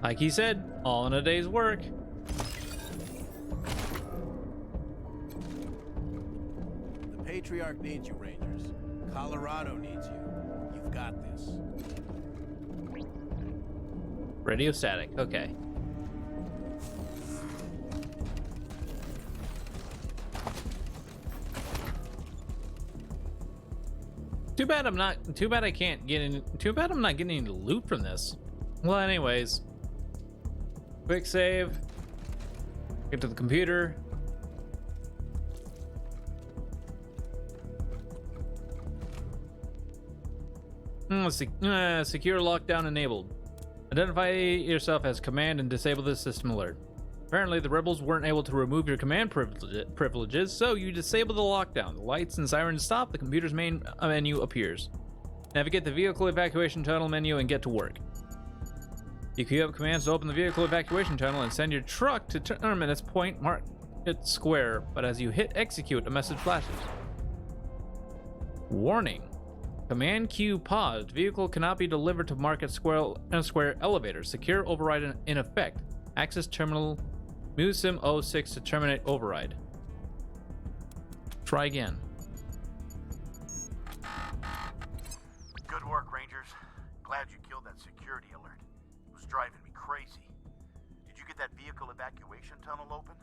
Like he said, all in a day's work. The Patriarch needs you, Rangers. Colorado needs you. You've got this. Radio static. Okay. Too bad I'm not. Too bad I can't get in. Too bad I'm not getting any loot from this. Well, anyways, quick save. Get to the computer. Secure lockdown enabled. Identify yourself as command and disable the system alert. Apparently, the rebels weren't able to remove your command privileges, so you disable the lockdown. The lights and sirens stop, the computer's main menu appears. Navigate the vehicle evacuation tunnel menu and get to work. You queue up commands to open the vehicle evacuation tunnel and send your truck to terminus point marked square, but as you hit execute, a message flashes. Warning. Command queue paused. Vehicle cannot be delivered to Market Square elevator. Secure override in effect. Access terminal MUSIM 06 to terminate override. Try again. Good work, Rangers. Glad you killed that security alert. It was driving me crazy. Did you get that vehicle evacuation tunnel open?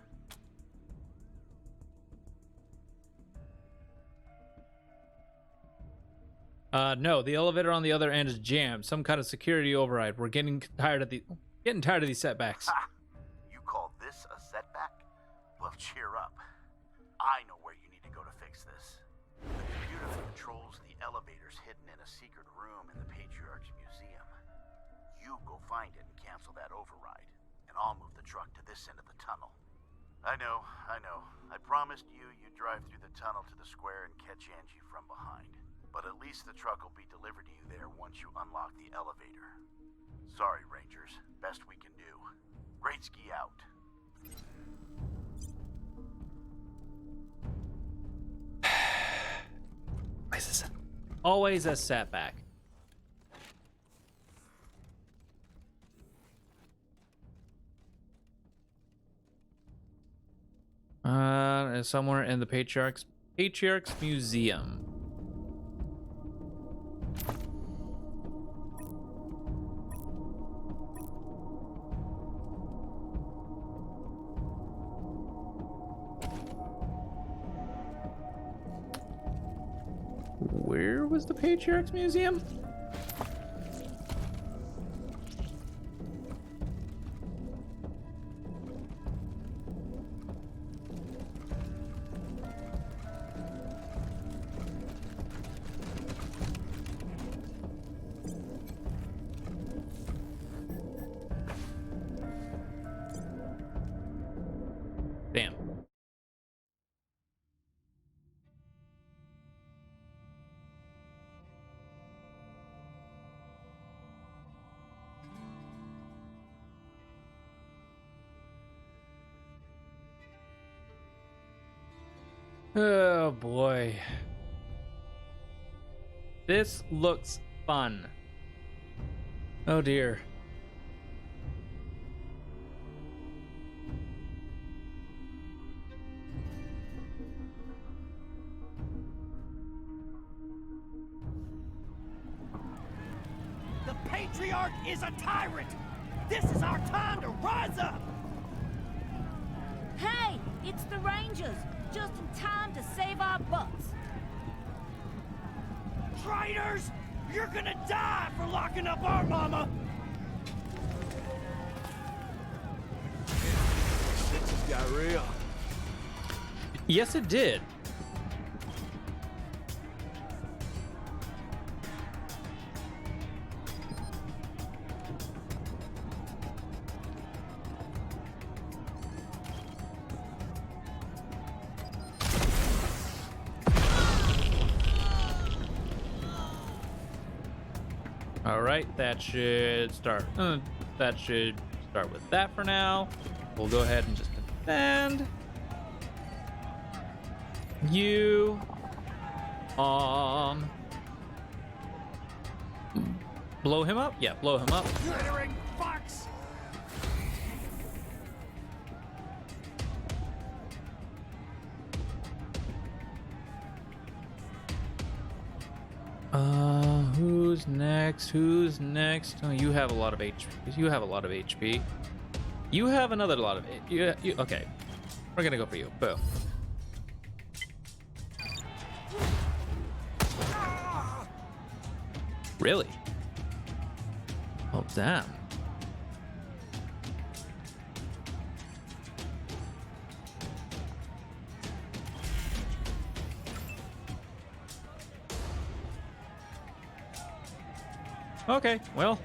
No, the elevator on the other end is jammed. Some kind of security override. We're getting tired of these setbacks. Ha! You call this a setback? Well, cheer up. I know where you need to go to fix this. The computer that controls the elevator's hidden in a secret room in the Patriarch's museum. You go find it and cancel that override, and I'll move the truck to this end of the tunnel. I know. I promised you'd drive through the tunnel to the square and catch Angie from behind. But at least the truck will be delivered to you there once you unlock the elevator. Sorry, Rangers. Best we can do. Great ski out. Always a setback. Somewhere in the Patriarch's museum. Where was the Patriarch's museum? Damn. Oh boy. This looks fun. Oh dear. The Patriarch is a tyrant! This is our time to rise up! Hey, it's the Rangers! Just in time to save our butts. Traitors! You're gonna die for locking up our mama! Shit just got real. Yes, it did. All right, that should start. That should start with that for now. We'll go ahead and just defend you. Blow him up? Yeah, blow him up. Glittering fox! Who's next? Who's next? Oh, you have a lot of HP. You have a lot of HP. You have another lot of it. Okay. We're gonna go for you. Boom. Really? Oh, damn. Okay, well,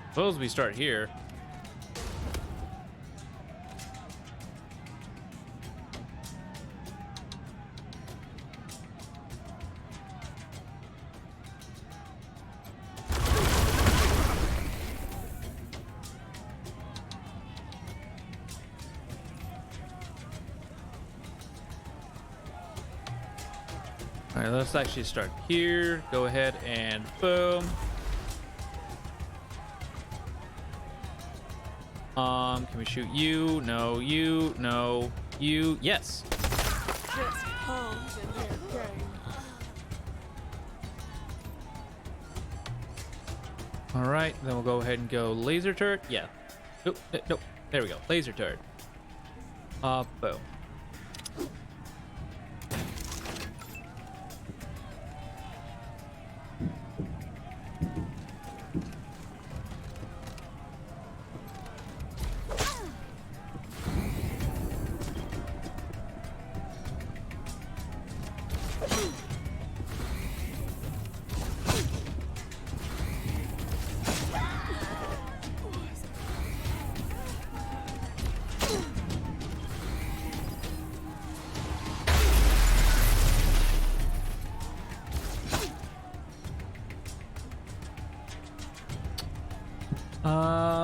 suppose we start here. All right, let's actually start here. Go ahead and boom. Can we shoot you? No, you. No, you. Yes. All right, then we'll go ahead and go laser turret. Yeah. Nope. Nope. There we go. Laser turret. Boom.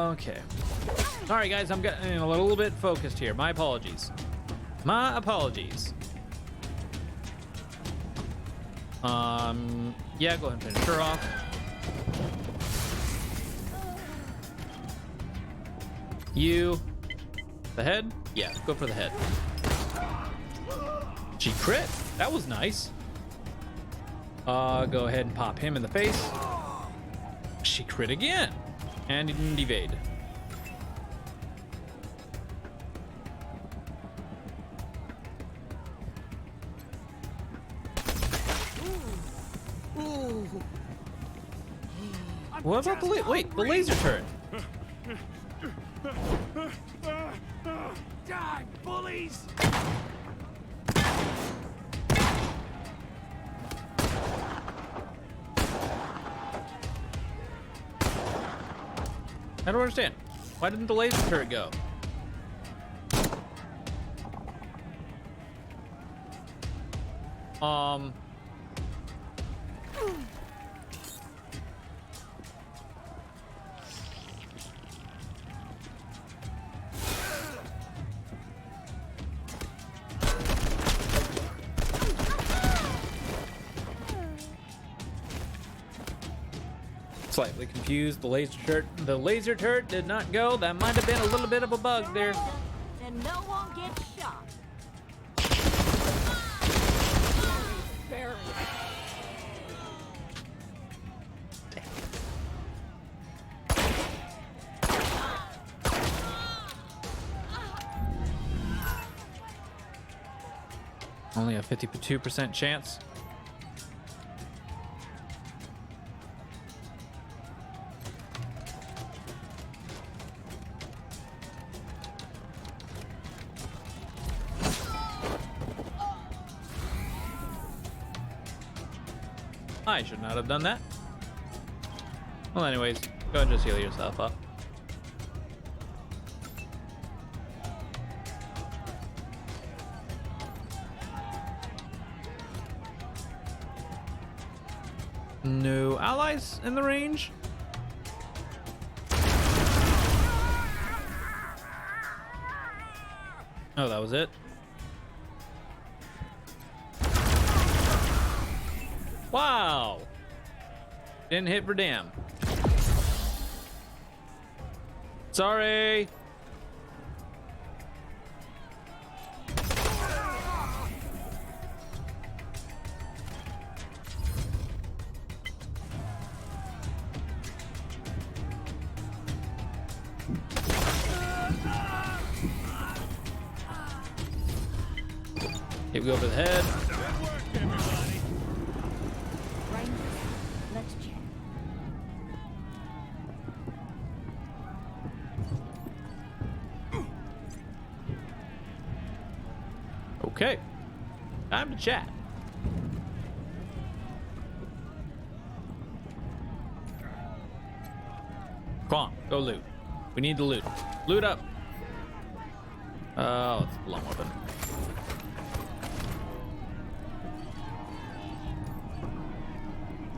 Okay. All right, guys, I'm getting a little bit focused here. My apologies. My apologies. Yeah, go ahead and finish her off. You. The head? Yeah, go for the head. She crit. That was nice. Go ahead and pop him in the face. She crit again. And didn't evade. What about the the laser turret? Die, bullies! I don't understand. Why didn't the laser turret go? Slightly confused. The laser turret did not go. That might have been a little bit of a bug there. And no one gets shot. Only a 52% chance. I should not have done that. Well, anyways, go and just heal yourself up. No allies in the range? Oh, that was it? Wow! Didn't hit for damn. Sorry! you over the head. Good work, everybody. Rangers, let's chat. Okay. Time to chat. Come on, go loot. We need to loot. Loot up. Let's blow them open.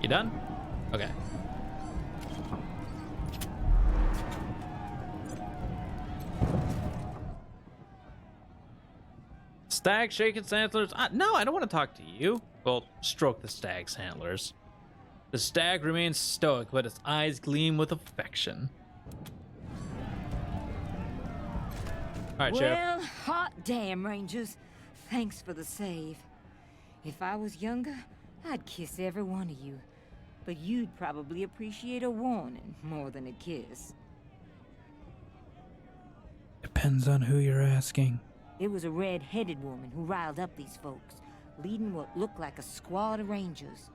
You done? Okay. Stag shaking antlers. No, I don't want to talk to you. Well, stroke the stag's antlers. The stag remains stoic, but its eyes gleam with affection. All right, Sheriff. Well, hot damn, Rangers. Thanks for the save. If I was younger, I'd kiss every one of you. But you'd probably appreciate a warning more than a kiss. Depends on who you're asking. It was a red-headed woman who riled up these folks, leading what looked like a squad of Rangers.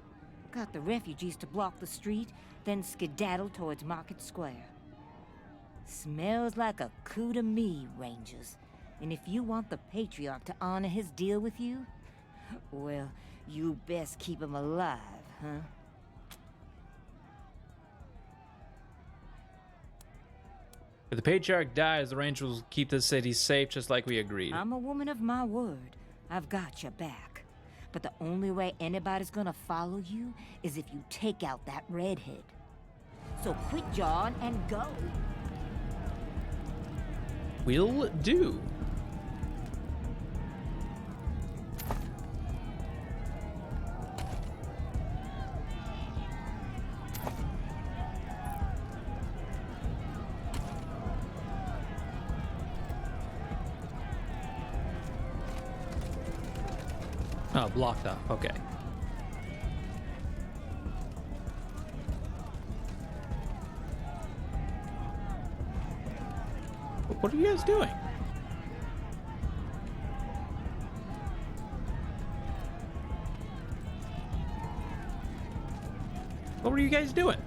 Got the refugees to block the street, then skedaddled towards Market Square. Smells like a coup to me, Rangers. And if you want the Patriarch to honor his deal with you, well, you best keep him alive, huh? If the Patriarch dies, the Rangers will keep the city safe just like we agreed. I'm a woman of my word. I've got your back. But the only way anybody's gonna follow you is if you take out that redhead. So quit jawing and go. Will do. Oh, blocked off. Okay. What are you guys doing? What were you guys doing?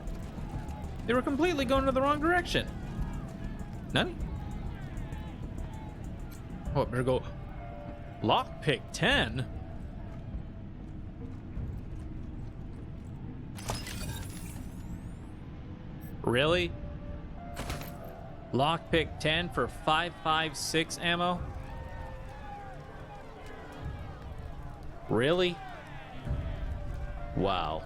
They were completely going in the wrong direction. None? Oh, I better go. Lockpick 10? Really? Lockpick 10 for 5.56 ammo? Really? Wow.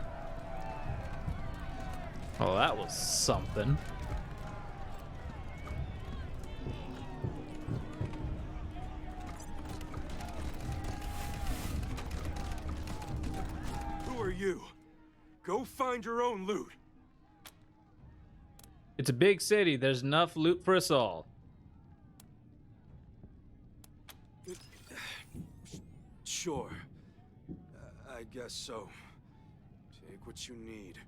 Oh, that was something. Who are you? Go find your own loot. It's a big city. There's enough loot for us all. Sure. I guess so. Take what you need.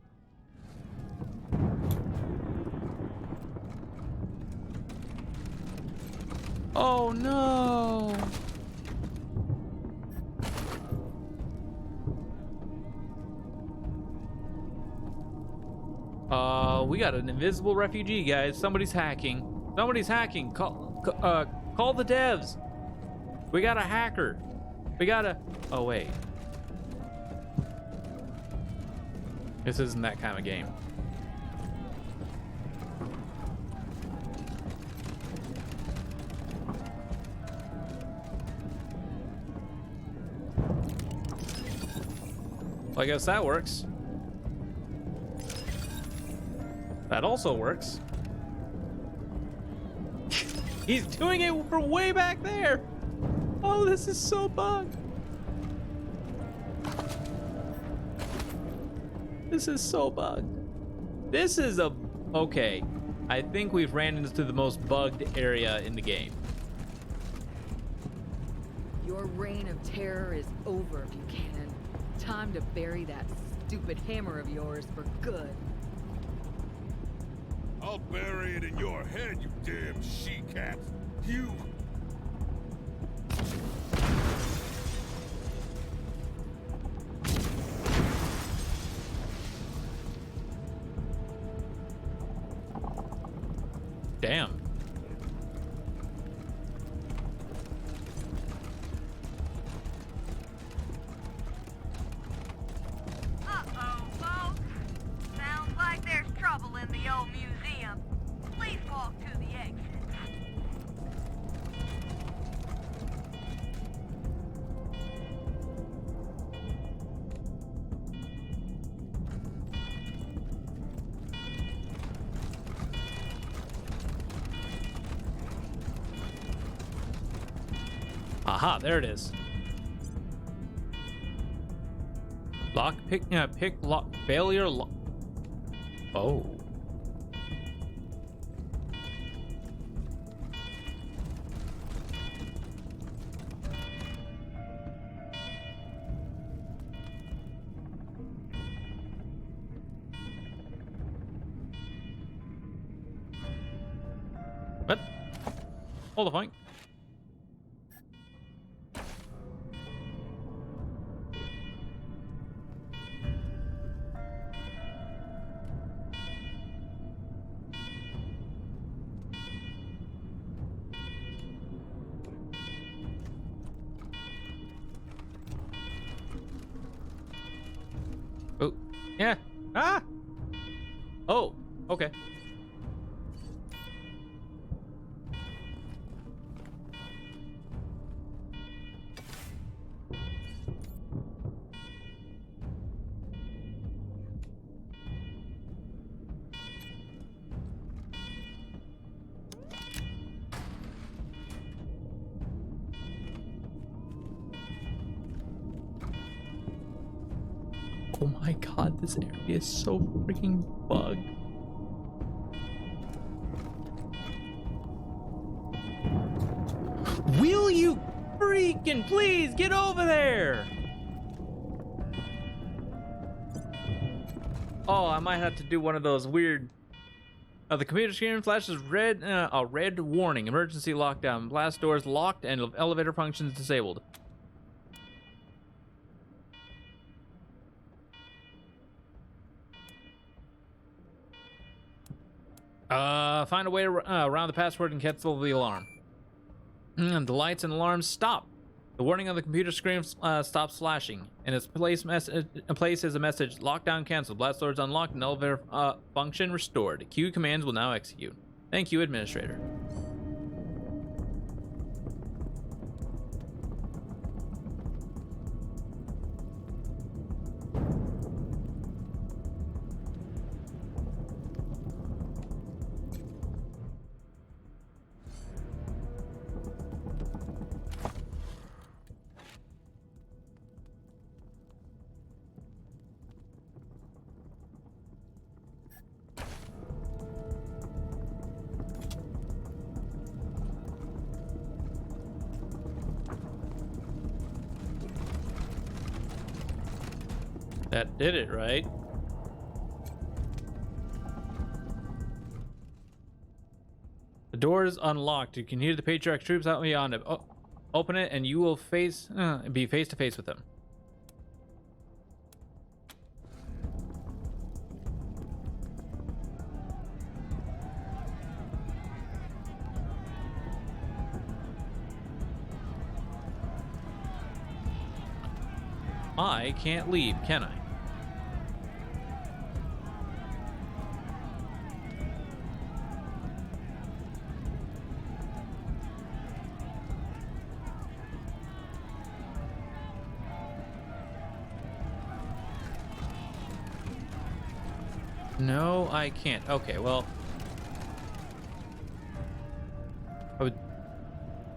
Oh no! We got an invisible refugee, guys. Somebody's hacking. Somebody's hacking. Call the devs. We got a hacker. We got a. Oh wait. This isn't that kind of game. Well, I guess that works. That also works. He's doing it from way back there. Oh, this is so bugged. This is so bugged. This is a... Okay. I think we've ran into the most bugged area in the game. Your reign of terror is over, Buchanan. Time to bury that stupid hammer of yours for good. I'll bury it in your head, you damn she-cat. You... Damn. Uh-oh, folks. Sounds like there's trouble in the old museum. Please walk to the exit. Aha, there it is. Lock, pick, lock, failure, lock. Oh. What? Hold the phone. Oh, yeah. Ah! Oh, okay. Oh my god, this area is so freaking bugged. Will you freaking please get over there? Oh, I might have to do one of those weird... the computer screen flashes a red warning. Emergency lockdown. Blast doors locked and elevator functions disabled. Find a way around the password and cancel the alarm. The lights and alarms stop. The warning on the computer screen stops flashing. In its place is a message: lockdown canceled, blast doors unlocked, and elevator function restored. Q commands will now execute. Thank you, administrator. That did it, right? The door is unlocked. You can hear the Patriarch troops out beyond it. Oh, open it and you will be face to face with them. I can't leave, can I? No, I can't. Okay, well, I would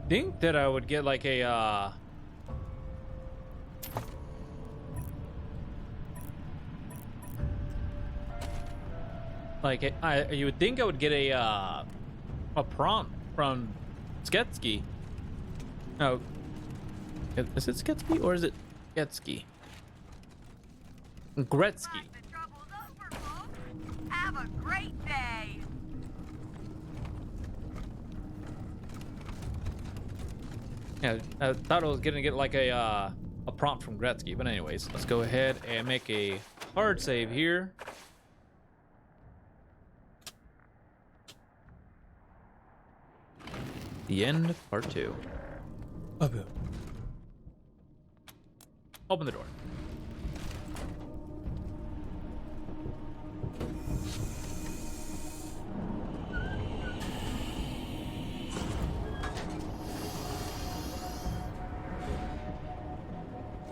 think that I would get like a you would think I would get a prompt from Sketsky. Oh, is it Sketsky or is it Sketsky? Gretzky. The trouble's over, folks. Have a great day. Yeah, I thought I was gonna get like a prompt from Gretzky, but anyways, let's go ahead and make a hard save here. The end, part 2. Open the door.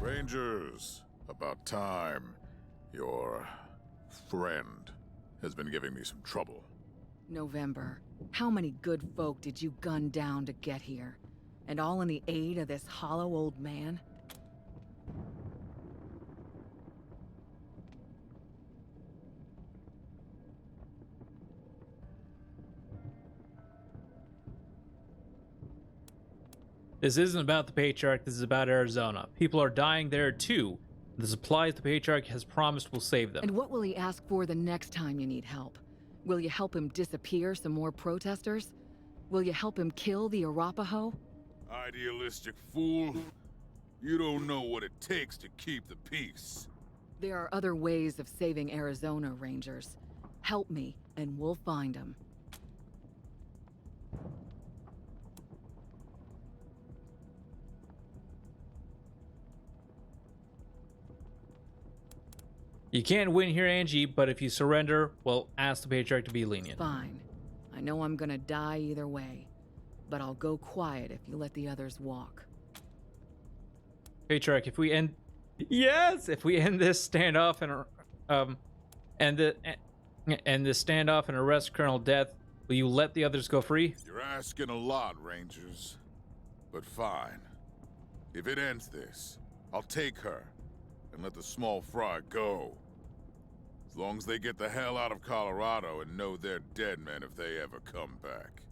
Rangers, about time. Your friend has been giving me some trouble. November, how many good folk did you gun down to get here? And all in the aid of this hollow old man? This isn't about the Patriarch, this is about Arizona. People are dying there too. The supplies the Patriarch has promised will save them. And what will he ask for the next time you need help? Will you help him disappear some more protesters? Will you help him kill the Arapaho? Idealistic fool. You don't know what it takes to keep the peace. There are other ways of saving Arizona, Rangers. Help me, and we'll find them. You can't win here, Angie, but if you surrender, well, ask the Patriarch to be lenient. Fine. I know I'm gonna die either way, but I'll go quiet if you let the others walk. Patriarch, if we end... Yes! If we end this standoff and this standoff and arrest Colonel Death, will you let the others go free? You're asking a lot, Rangers. But fine. If it ends this, I'll take her and let the small fry go. As long as they get the hell out of Colorado and know they're dead men if they ever come back.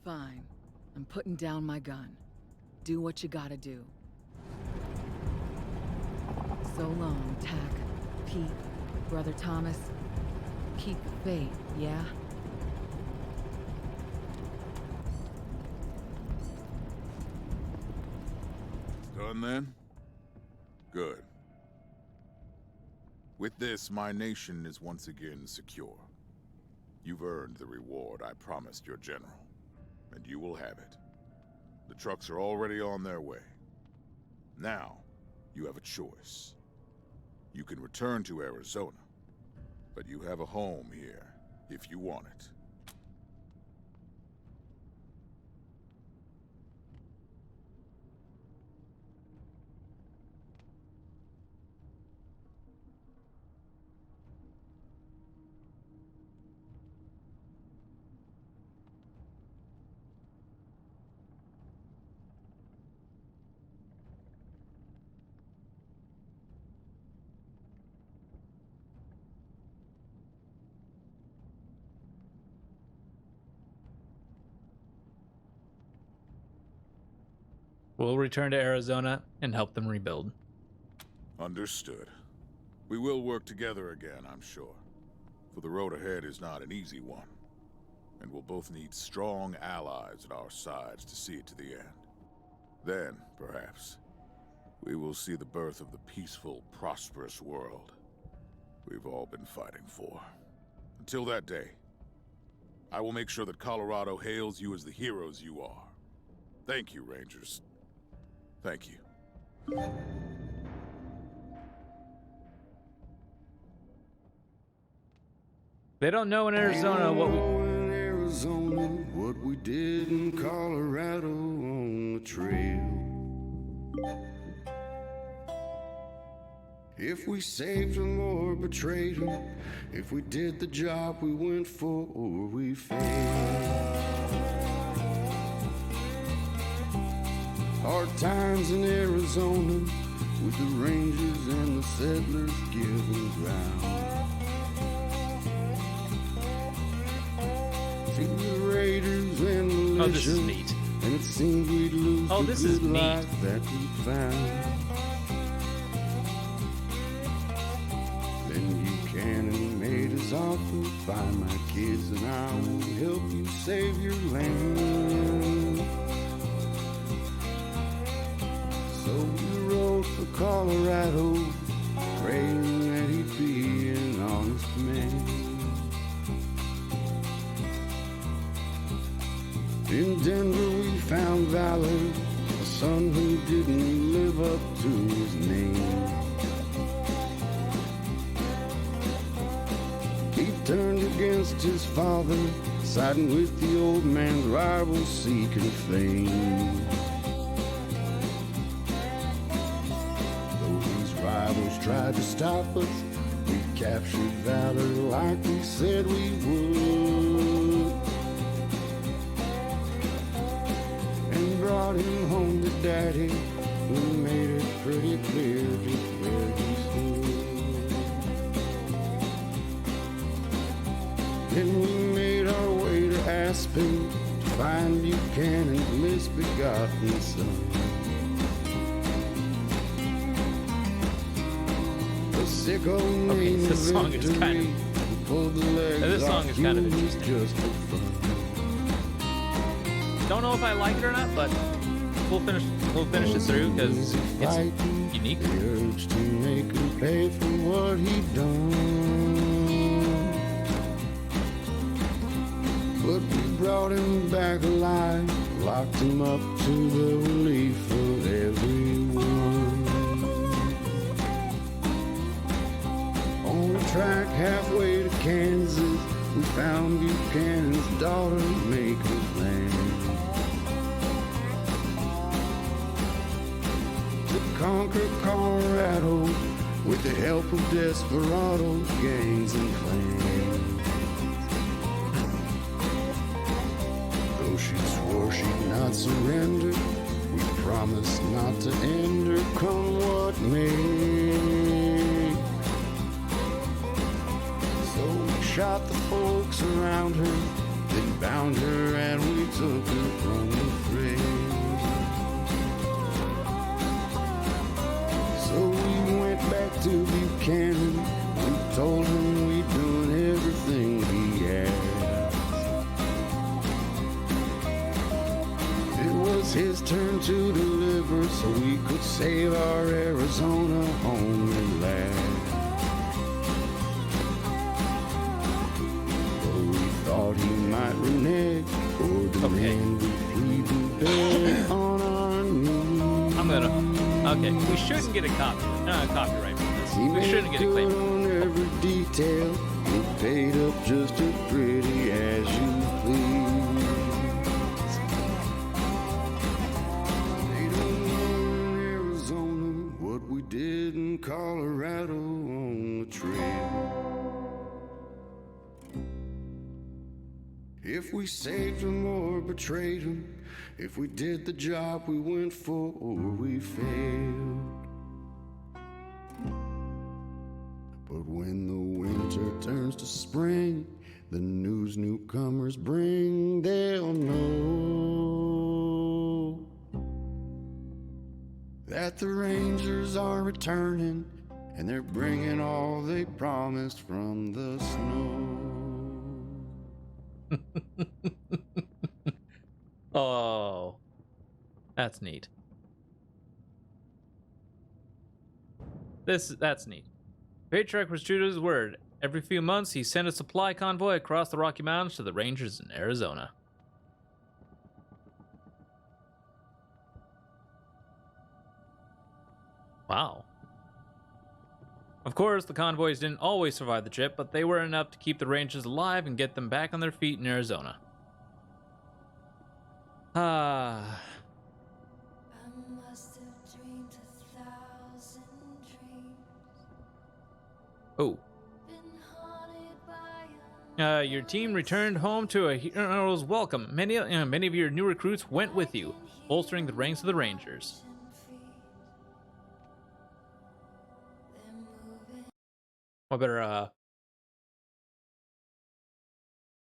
Fine. I'm putting down my gun. Do what you gotta do. So long, Tack, Pete, Brother Thomas. Keep the faith, yeah? Done then? Good. With this, my nation is once again secure. You've earned the reward I promised your general, and you will have it. The trucks are already on their way. Now, you have a choice. You can return to Arizona, but you have a home here if you want it. We'll return to Arizona and help them rebuild. Understood. We will work together again, I'm sure. For the road ahead is not an easy one. And we'll both need strong allies at our sides to see it to the end. Then, perhaps, we will see the birth of the peaceful, prosperous world we've all been fighting for. Until that day, I will make sure that Colorado hails you as the heroes you are. Thank you, Rangers. Thank you. They don't know in Arizona what we did in Colorado on the trail. If we saved them or betrayed them, if we did the job we went for or we failed. Hard times in Arizona with the Rangers and the settlers giving ground. To the Raiders and militia, Oh, this is neat. and it seemed we'd lose Oh, the this good is neat. life that we found. Then Buchanan made his offer, find my kids and I will help you save your land. So we rode for Colorado, praying that he'd be an honest man. In Denver we found Valor, a son who didn't live up to his name. He turned against his father, siding with the old man's rivals seeking fame. Though these rivals tried to stop us, we captured Valor like we said we would, and brought him home to Daddy, who made it pretty clear just where he stood. Then we made our way to Aspen to find Buchanan's misbegotten son. The sicko named this song is Victory pulled the legs this song off is kind of humans interesting. just for fun. Don't know if I like it or not, but we'll finish this through because it's unique. The urge to make him pay for what he done, but we brought him back alive, locked him up to the relief of everyone. On the track halfway to Kansas, we found Buchanan's daughter making plans to conquer Colorado with the help of desperados, gangs, and clans. Though she swore she'd not surrender, we promised not to end her, come what may. So we shot the folks around her, then bound her and we took her from the fray. So we went back to Buchanan, we told him we'd done everything he asked. It was his turn to deliver, so we could save our Arizona home at last. Though we thought he might renege, or demand we plead and beg on our knees. I'm gonna. Okay, we shouldn't get a copyright from this. We shouldn't get a claim. On every detail, you paid up just as pretty as you please. They don't know in Arizona what we did in Colorado on the trail. If we saved him or betrayed him, if we did the job we went for or we failed. But when the winter turns to spring, the news newcomers bring, they'll know that the Rangers are returning, and they're bringing all they promised from the snow. Oh, that's neat. That's neat. Patriarch was true to his word. Every few months, he sent a supply convoy across the Rocky Mountains to the Rangers in Arizona. Wow. Of course, the convoys didn't always survive the trip, but they were enough to keep the Rangers alive and get them back on their feet in Arizona. Ah. Oh. Your team returned home to a hero's welcome. Many of your new recruits went with you, bolstering the ranks of the Rangers. I better,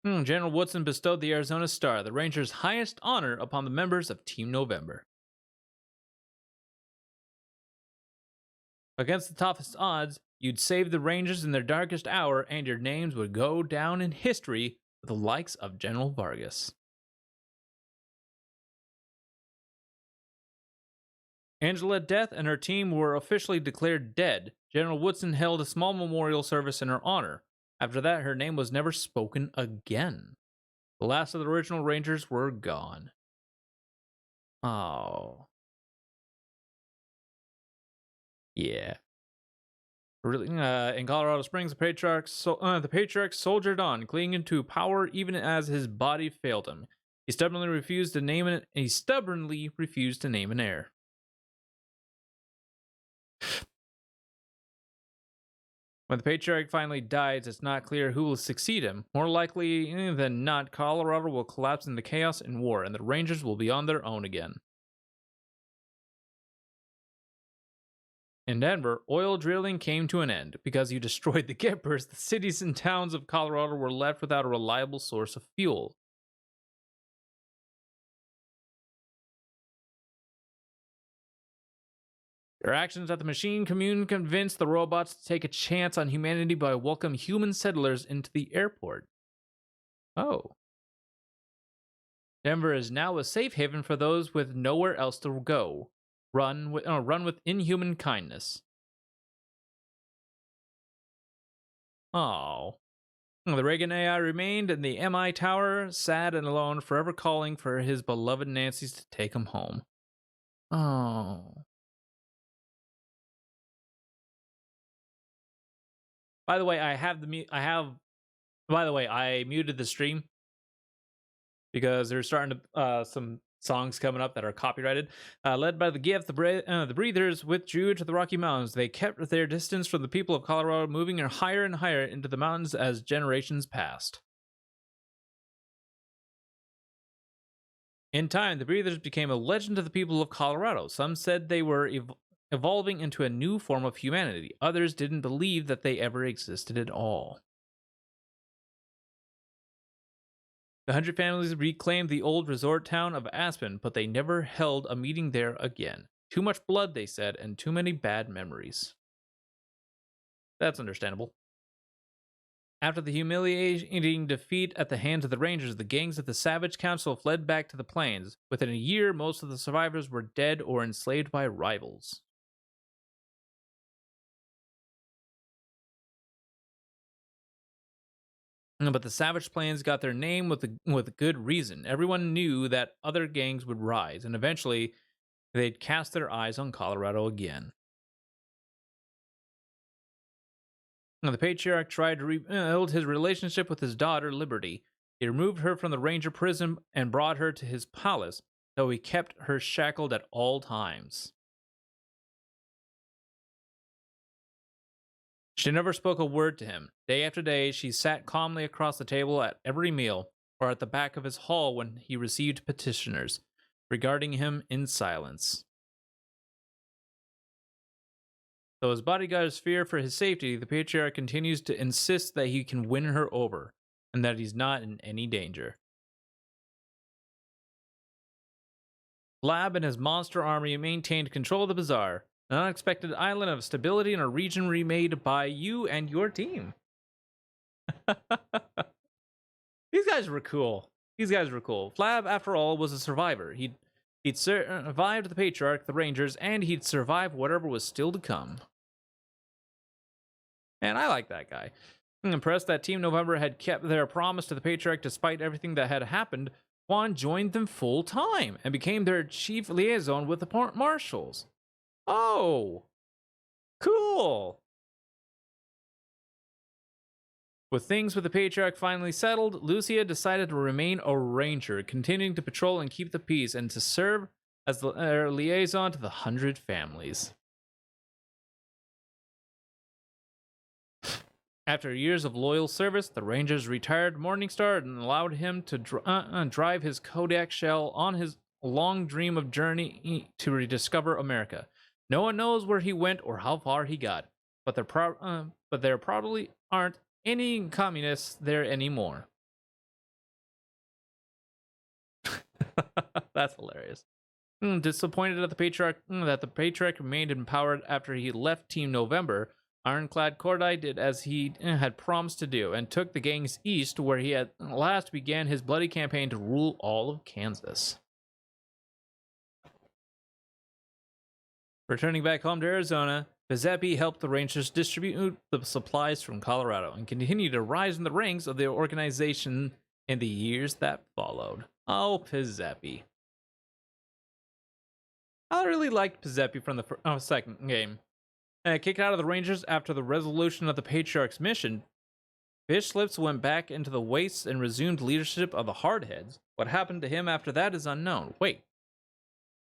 General Woodson bestowed the Arizona Star, the Rangers' highest honor, upon the members of Team November. Against the toughest odds, you'd save the Rangers in their darkest hour, and your names would go down in history with the likes of General Vargas. Angela Death and her team were officially declared dead. General Woodson held a small memorial service in her honor. After that, her name was never spoken again. The last of the original Rangers were gone. Oh. Yeah. Really, in Colorado Springs, the patriarch soldiered on, clinging to power even as his body failed him. He stubbornly refused to name an heir. When the patriarch finally dies, it's not clear who will succeed him. More likely than not, Colorado will collapse into chaos and war, and the Rangers will be on their own again. In Denver, oil drilling came to an end. Because you destroyed the Gippers, the cities and towns of Colorado were left without a reliable source of fuel. Their actions at the machine commune convinced the robots to take a chance on humanity by welcoming human settlers into the airport. Oh. Denver is now a safe haven for those with nowhere else to go. Run with inhuman kindness. Oh. The Reagan AI remained in the MI tower, sad and alone, forever calling for his beloved Nancy's to take him home. Oh. By the way, I muted the stream because there's starting to some songs coming up that are copyrighted. Led by the Gift, the Breathers withdrew to the Rocky Mountains. They kept their distance from the people of Colorado, moving higher and higher into the mountains as generations passed. In time, the Breathers became a legend to the people of Colorado. Some said they were evolving into a new form of humanity. Others didn't believe that they ever existed at all. The 100 families reclaimed the old resort town of Aspen, but they never held a meeting there again. Too much blood, they said, and too many bad memories. That's understandable. After the humiliating defeat at the hands of the Rangers, the gangs of the Savage Council fled back to the plains. Within a year, most of the survivors were dead or enslaved by rivals. But the Savage Plains got their name with good reason. Everyone knew that other gangs would rise, and eventually they'd cast their eyes on Colorado again. The patriarch tried to rebuild his relationship with his daughter, Liberty. He removed her from the Ranger prison and brought her to his palace, though he kept her shackled at all times. She never spoke a word to him. Day after day, she sat calmly across the table at every meal, or at the back of his hall when he received petitioners, regarding him in silence. Though his bodyguards fear for his safety, the patriarch continues to insist that he can win her over, and that he's not in any danger. Lab and his monster army maintained control of the bazaar, an unexpected island of stability in a region remade by you and your team. These guys were cool. Flab, after all, was a survivor. He'd survived the Patriarch, the Rangers, and he'd survive whatever was still to come. And I like that guy. I'm impressed that Team November had kept their promise to the Patriarch despite everything that had happened. Juan joined them full time and became their chief liaison with the marshals. Oh, cool. With things with the Patriarch finally settled, Lucia decided to remain a ranger, continuing to patrol and keep the peace, and to serve as the liaison to the 100 families. After years of loyal service, the Rangers retired Morningstar and allowed him to drive his Kodak shell on his long dream of journey to rediscover America. No one knows where he went or how far he got, but there probably aren't any communists there anymore. That's hilarious. Disappointed at the Patriarch that the Patriarch remained empowered after he left Team November, Ironclad Corday did as he had promised to do and took the gangs east, where he at last began his bloody campaign to rule all of Kansas. Returning back home to Arizona, Giuseppe helped the Rangers distribute the supplies from Colorado and continued to rise in the ranks of the organization in the years that followed. Oh, Pizzepi. I really liked Pizzepi from the second game. Kicked out of the Rangers after the resolution of the Patriarch's mission, Fish Lips went back into the Wastes and resumed leadership of the Hardheads. What happened to him after that is unknown. Wait,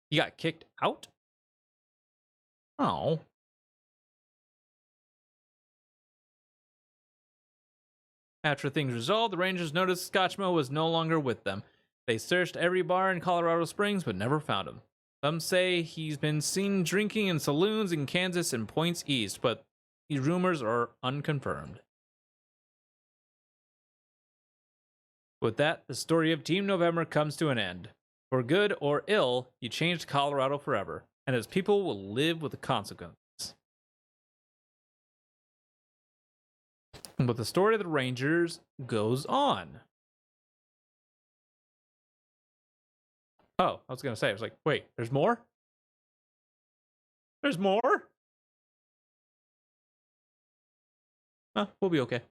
he got kicked out? Oh. After things resolved, the Rangers noticed Scotchmo was no longer with them. They searched every bar in Colorado Springs but never found him. Some say he's been seen drinking in saloons in Kansas and points east, but these rumors are unconfirmed. With that, the story of Team November comes to an end. For good or ill, he changed Colorado forever, and his people will live with the consequences. But the story of the Rangers goes on. Oh, I was going to say, I was like, wait, there's more? There's more? We'll be okay.